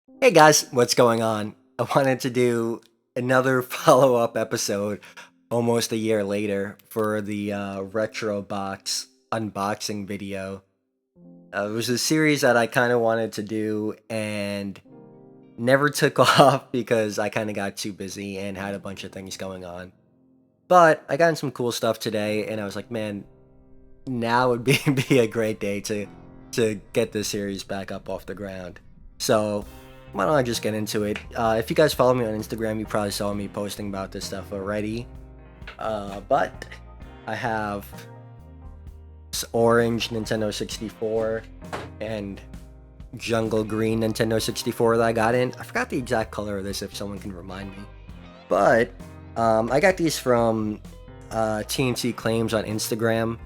Hey guys, what's going on? I wanted to do another follow up episode almost a year later for the Retro Box unboxing video. It was a series that I kind of wanted to do and never took off because I kind of got too busy and had a bunch of things going on. But I got in some cool stuff today and I was like, man, now would be, be a great day to get this series back up off the ground. So why don't I just get into it? If you guys follow me on Instagram, you probably saw me posting about this stuff already. But I have this orange Nintendo 64 and jungle green Nintendo 64 that I got in. I forgot the exact color of this if someone can remind me. But I got these from TNT Claims on Instagram.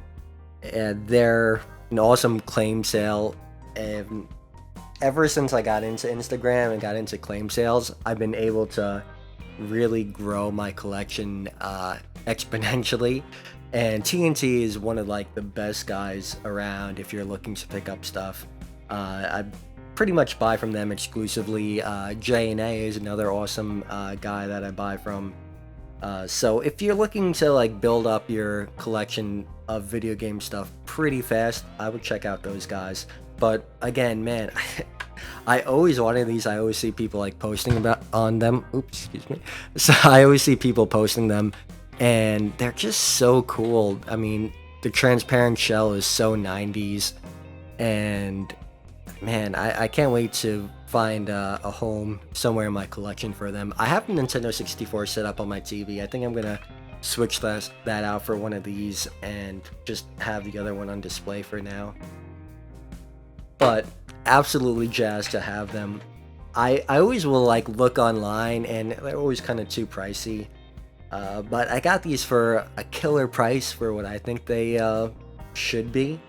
And they're an awesome claim sale. And ever since I got into Instagram and got into claim sales, I've been able to really grow my collection exponentially. And TNT is one of like the best guys around if you're looking to pick up stuff. I pretty much buy from them exclusively. J&A is another awesome guy that I buy from. So if you're looking to like build up your collection of video game stuff pretty fast, I would check out those guys. But again, man, I always wanted these. I always see people like posting about on them. Oops, excuse me. So I always see people posting them, and they're just so cool. I mean, the transparent shell is so 90s, and man, I can't wait to find a home somewhere in my collection for them. I have a Nintendo 64 set up on my TV. I think I'm gonna switch that out for one of these and just have the other one on display for now. But absolutely jazzed to have them. I always will like look online and they're always kind of too pricey. But I got these for a killer price for what I think they should be.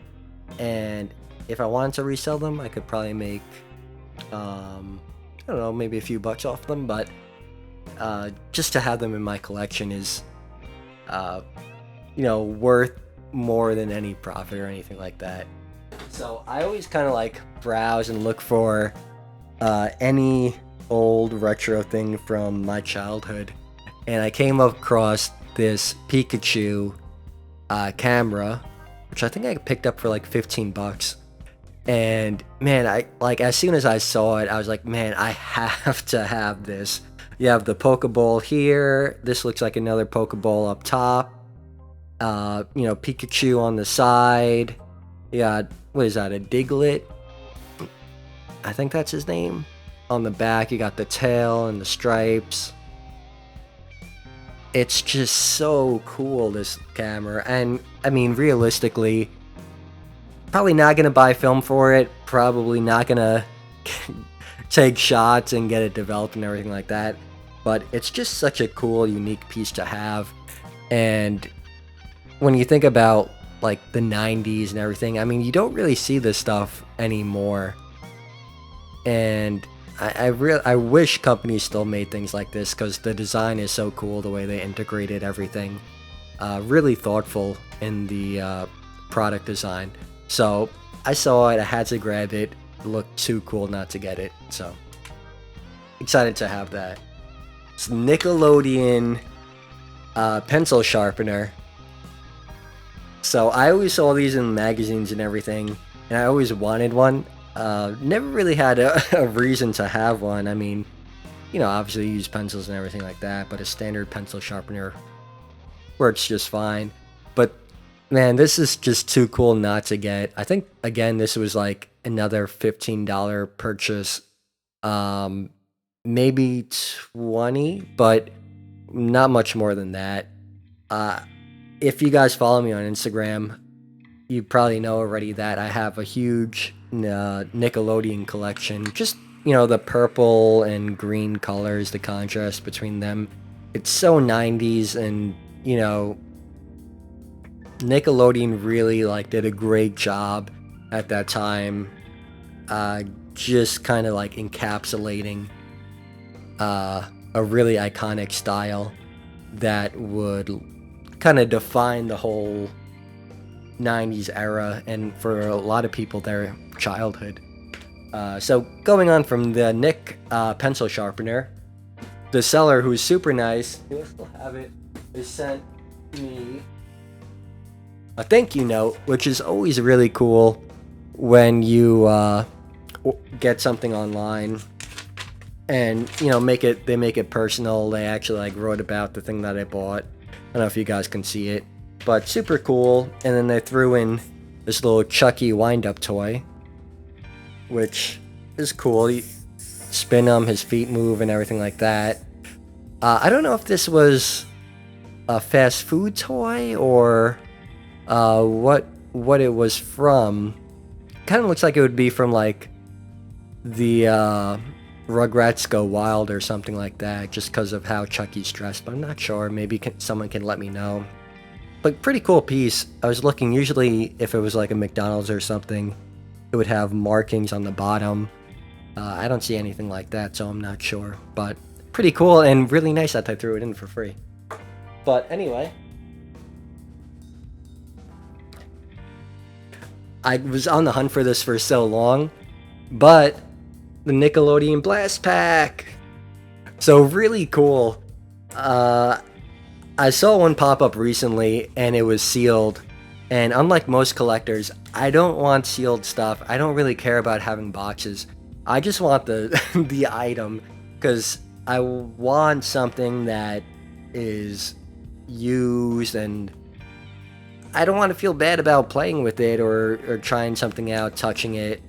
And if I wanted to resell them, I could probably make, I don't know, maybe a few bucks off them. But just to have them in my collection is, worth more than any profit or anything like that. So I always kind of like browse and look for any old retro thing from my childhood. And I came across this Pikachu camera, which I think I picked up for like 15 bucks. And man, I like as soon as I saw it, I was like, man, I have to have this. You have the Pokeball here. This looks like another Pokeball up top. Pikachu on the side. Yeah, what is that? A Diglett? I think that's his name. On the back, you got the tail and the stripes. It's just so cool, this camera. And I mean, realistically, probably not gonna buy film for it. Probably not gonna take shots and get it developed and everything like that. But it's just such a cool, unique piece to have. And when you think about like the 90s and everything, I mean, you don't really see this stuff anymore. And I wish companies still made things like this because the design is so cool, the way they integrated everything. Really thoughtful in the product design. So I saw it, I had to grab it. It looked too cool not to get it. So excited to have that. It's Nickelodeon pencil sharpener. So I always saw these in magazines and everything, and I always wanted one. Never really had a reason to have one. I mean, obviously use pencils and everything like that, but a standard pencil sharpener works just fine. But man, this is just too cool not to get. I think again, this was like another $15 purchase, maybe 20, but not much more than that. If you guys follow me on Instagram, you probably know already that I have a huge Nickelodeon collection. Just, the purple and green colors, the contrast between them. It's so 90s, and, Nickelodeon really, like, did a great job at that time. Just kind of, like, encapsulating a really iconic style that would kind of define the whole 90s era, and for a lot of people, their childhood. So going on from the Nick pencil sharpener, the seller, who's super nice, you'll still have it, has sent me a thank you note, which is always really cool when you get something online and they make it personal. They actually like wrote about the thing that I bought. I don't know if you guys can see it, but super cool. And then they threw in this little Chucky wind-up toy, which is cool. You spin him, his feet move and everything like that. I don't know if this was a fast food toy or what it was from. Kind of looks like it would be from like the Rugrats Go Wild or something like that, just because of how Chucky's dressed, but I'm not sure. Maybe someone can let me know. But pretty cool piece. I was looking, usually if it was like a McDonald's or something, it would have markings on the bottom. I don't see anything like that, so I'm not sure. But pretty cool and really nice that I threw it in for free. But anyway, I was on the hunt for this for so long, but the Nickelodeon Blast Pack. So really cool. I saw one pop up recently and it was sealed. And unlike most collectors, I don't want sealed stuff. I don't really care about having boxes. I just want the the item, because I want something that is used, and I don't want to feel bad about playing with it or trying something out, touching it.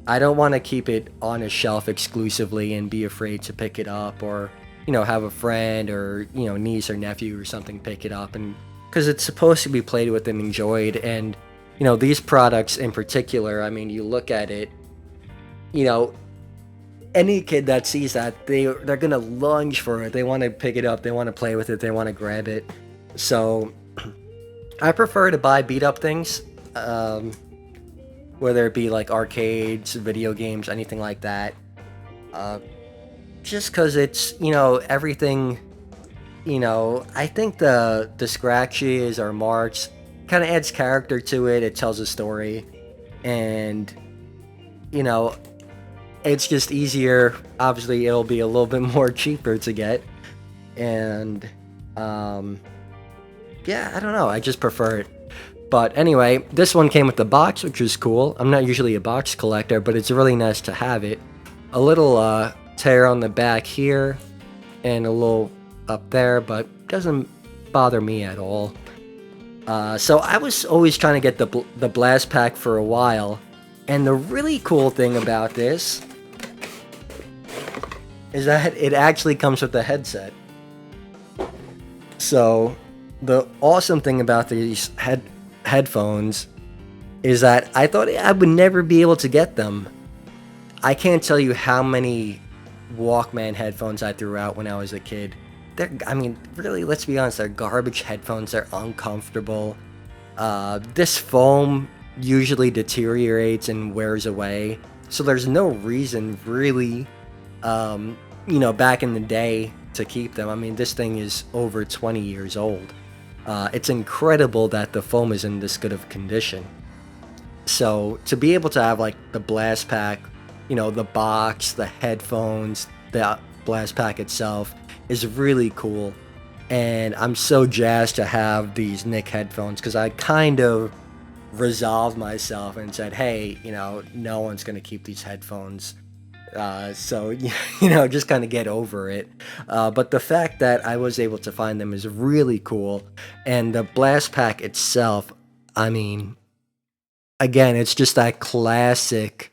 I don't want to keep it on a shelf exclusively and be afraid to pick it up, or have a friend or niece or nephew or something pick it up, and because it's supposed to be played with and enjoyed. And these products in particular, I mean, you look at it, any kid that sees that, they're gonna lunge for it. They want to pick it up, they want to play with it, they want to grab it. So I prefer to buy beat up things, whether it be like arcades, video games, anything like that. Just because it's, everything, I think the scratches or marks kind of adds character to it. It tells a story. And, it's just easier. Obviously, it'll be a little bit more cheaper to get. And, yeah, I don't know. I just prefer it. But anyway, this one came with the box, which was cool. I'm not usually a box collector, but it's really nice to have it. A little tear on the back here and a little up there, but doesn't bother me at all. So I was always trying to get the Blast Pack for a while. And the really cool thing about this is that it actually comes with a headset. So the awesome thing about these headphones is that I thought I would never be able to get them. I can't tell you how many Walkman headphones I threw out when I was a kid. Really, let's be honest, they're garbage headphones. They're uncomfortable. This foam usually deteriorates and wears away, so there's no reason really, back in the day, to keep them. I mean, this thing is over 20 years old. It's incredible that the foam is in this good of condition. So to be able to have like the Blast Pack, the box, the headphones, the Blast Pack itself is really cool. And I'm so jazzed to have these Nick headphones, because I kind of resolved myself and said, hey, no one's going to keep these headphones. So, just kind of get over it. But the fact that I was able to find them is really cool. And the Blast Pack itself, I mean, again, it's just that classic,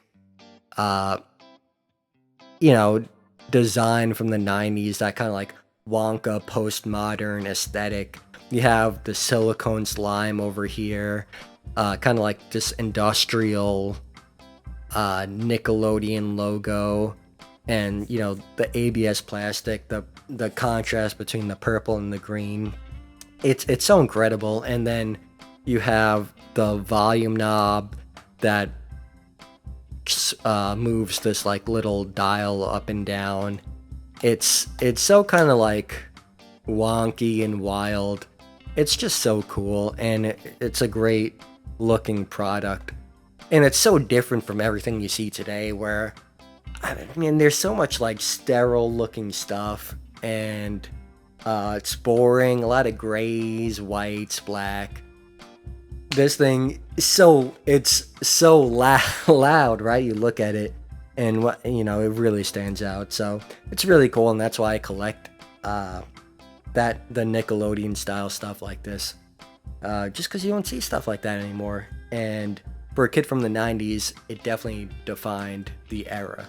design from the 90s, that kind of like Wonka postmodern aesthetic. You have the silicone slime over here, kind of like this industrial Nickelodeon logo, and the ABS plastic, the contrast between the purple and the green. It's so incredible. And then you have the volume knob that moves this like little dial up and down. It's so kind of like wonky and wild. It's just so cool, and it's a great looking product. And it's so different from everything you see today, where, I mean, there's so much like sterile looking stuff, and it's boring, a lot of grays, whites, black. This thing is it's so loud, right? You look at it, and what, you know, it really stands out. So it's really cool, and that's why I collect the Nickelodeon style stuff like this. Just because you don't see stuff like that anymore, and for a kid from the 90s, it definitely defined the era.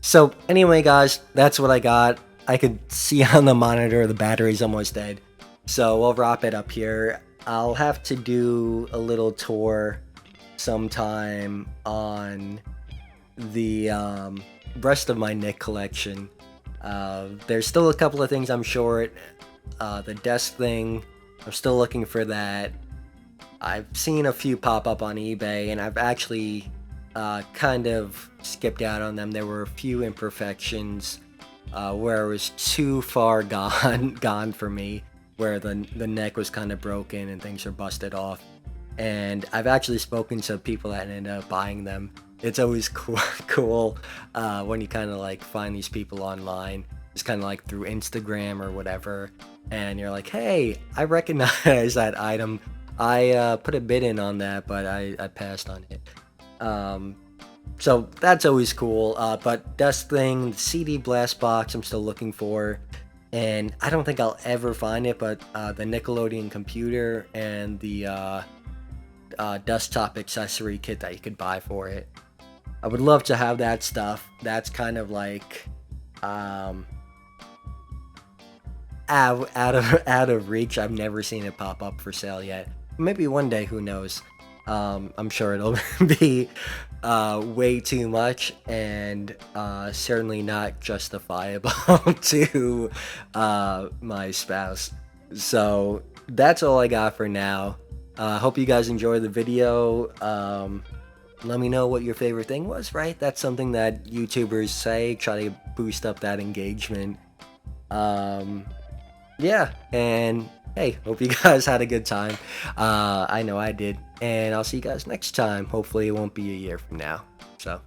So anyway, guys, that's what I got. I could see on the monitor the battery's almost dead, so we'll wrap it up here. I'll have to do a little tour sometime on the rest of my Nick collection. There's still a couple of things I'm short. The desk thing, I'm still looking for that. I've seen a few pop up on eBay, and I've actually kind of skipped out on them. There were a few imperfections where it was too far gone for me, where the neck was kind of broken and things are busted off. And I've actually spoken to people that ended up buying them. It's always cool when you kind of like find these people online, just kind of like through Instagram or whatever, and you're like, hey, I recognize that item. I put a bid in on that, but I passed on it. So that's always cool. But desk thing, the CD blast box, I'm still looking for, and I don't think I'll ever find it. But the Nickelodeon computer and the desktop accessory kit that you could buy for it, I would love to have that stuff. That's kind of like out of reach. I've never seen it pop up for sale yet. Maybe one day, who knows? I'm sure it'll be way too much, and certainly not justifiable to my spouse. So that's all I got for now. Hope you guys enjoyed the video. Let me know what your favorite thing was, right? That's something that YouTubers say, try to boost up that engagement. Yeah, and hey, hope you guys had a good time. I know I did. And I'll see you guys next time. Hopefully it won't be a year from now. So